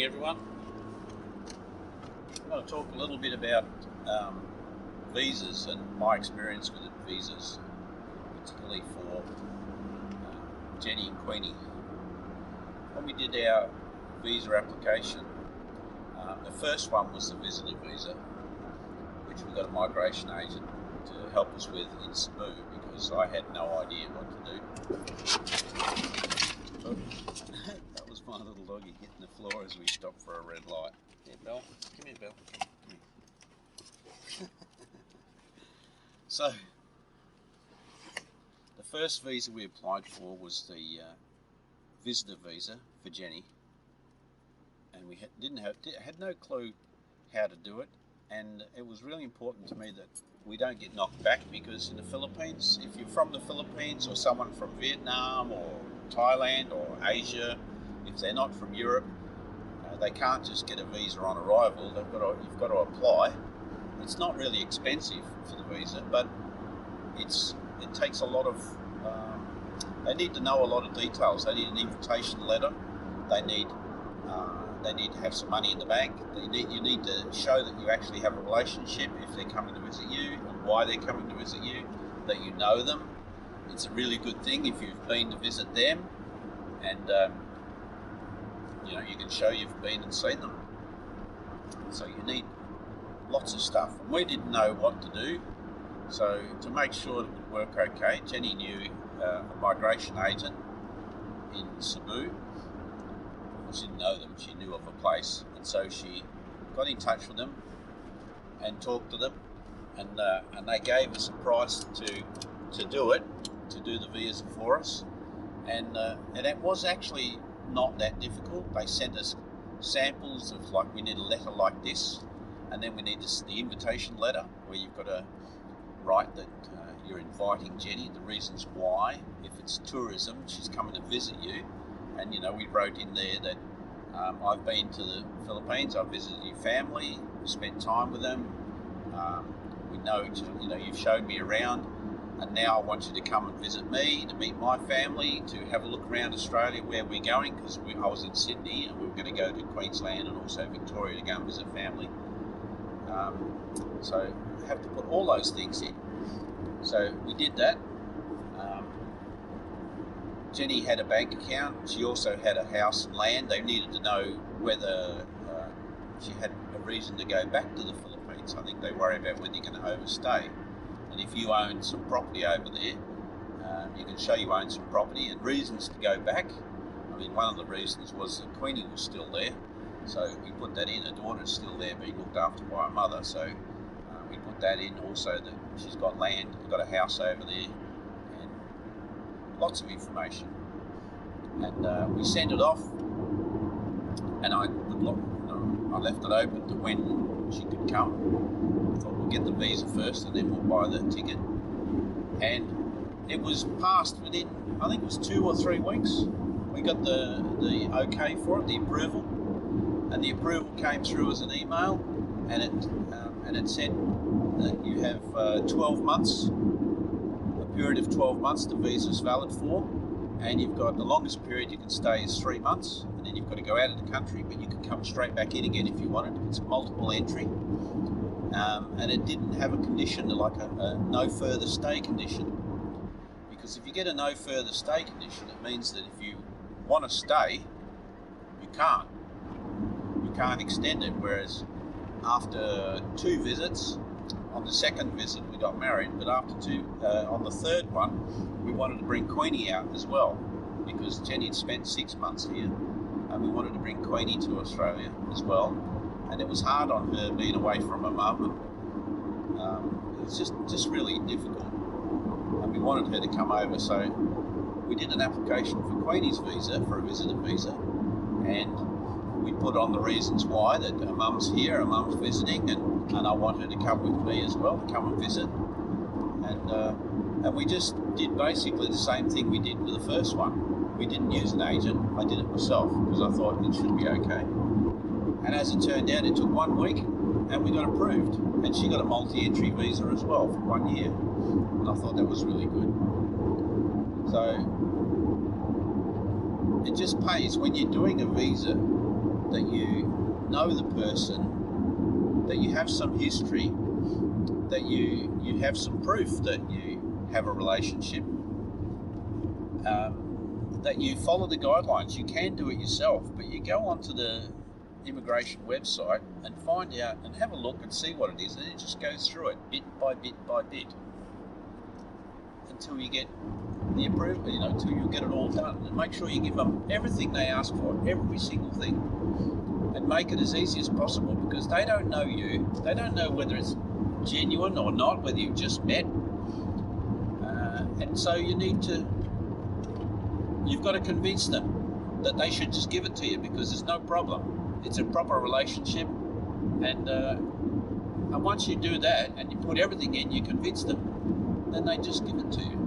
everyone. I'm going to talk a little bit about visas and my experience with visas, particularly for Jenny and Quennie. When we did our visa application, the first one was the visitor visa, which we got a migration agent to help us with in Cebu because I had no idea what to do. That was my little doggy hitting the floor as we stopped for a red light. Here, Belle. Come here, Belle. Come here. So, the first visa we applied for was the visitor visa for Jenny, and we had no clue how to do it. And it was really important to me that we don't get knocked back, because in the Philippines, if you're from the Philippines or someone from Vietnam or Thailand or Asia, if they're not from Europe, they can't just get a visa on arrival. You've got to apply. It's not really expensive for the visa, but it takes a lot of. They need to know a lot of details. They need an invitation letter. They need to have some money in the bank. You need to show that you actually have a relationship if they're coming to visit you, and why they're coming to visit you, that you know them. It's a really good thing if you've been to visit them, and you can show you've been and seen them. So you need lots of stuff, and we didn't know what to do. So to make sure it would work okay, Jenny knew a migration agent in Cebu. She didn't know them, she knew of a place, and so she got in touch with them and talked to them, and they gave us a price to do the visa for us, and it was actually not that difficult. They sent us samples of, like, we need a letter like this, and then we need the invitation letter where you've got to write that you're inviting Jenny, the reasons why. If it's tourism, she's coming to visit you. And we wrote in there that I've been to the Philippines, I've visited your family, spent time with them. We know, you've showed me around, and now I want you to come and visit me, to meet my family, to have a look around Australia where we're going, because I was in Sydney and we were going to go to Queensland and also Victoria to go and visit family. So I have to put all those things in. So we did that. Jenny had a bank account. She also had a house and land. They needed to know whether she had a reason to go back to the Philippines. I think they worry about whether you're going to overstay. And if you own some property over there, you can show you own some property and reasons to go back. I mean, one of the reasons was that Quennie was still there. So we put that in. Her daughter's still there being looked after by her mother. So we put that in also, that she's got land, got a house over there. Lots of information, and we sent it off, and I left it open to when she could come. I thought we'll get the visa first and then we'll buy the ticket, and it was passed within, I think it was 2 or 3 weeks. We got the okay for it, the approval, and the approval came through as an email, and it said that you have 12 months. Period of 12 months the visa is valid for, and you've got the longest period you can stay is 3 months, and then you've got to go out of the country, but you can come straight back in again if you wanted. It's multiple entry, and it didn't have a condition like a no further stay condition, because if you get a no further stay condition, it means that if you want to stay, you can't extend it. Whereas after 2 visits, on the second visit we got married, but after 2, on the third one, we wanted to bring Queenie out as well, because Jenny had spent 6 months here, and we wanted to bring Queenie to Australia as well. And it was hard on her being away from her mum. It was just really difficult, and we wanted her to come over. So we did an application for Queenie's visa, for a visitor visa, and we put on the reasons why, that her mum's here, her mum's visiting, and I want her to come with me as well, to come and visit. And we just did basically the same thing we did with the first one. We didn't use an agent. I did it myself because I thought it should be okay. And as it turned out, it took 1 week and we got approved. And she got a multi-entry visa as well for 1 year. And I thought that was really good. So it just pays when you're doing a visa that you know the person, that you have some history, that you have some proof that you have a relationship, that you follow the guidelines. You can do it yourself, but you go onto the immigration website and find out and have a look and see what it is, and it just goes through it bit by bit by bit until you get the approval, until you get it all done. And make sure you give them everything they ask for, every single thing, and make it as easy as possible, because they don't know you. They don't know whether it's genuine or not, whether you've just met. And so you've got to convince them that they should just give it to you, because there's no problem. It's a proper relationship, and once you do that and you put everything in, you convince them, then they just give it to you.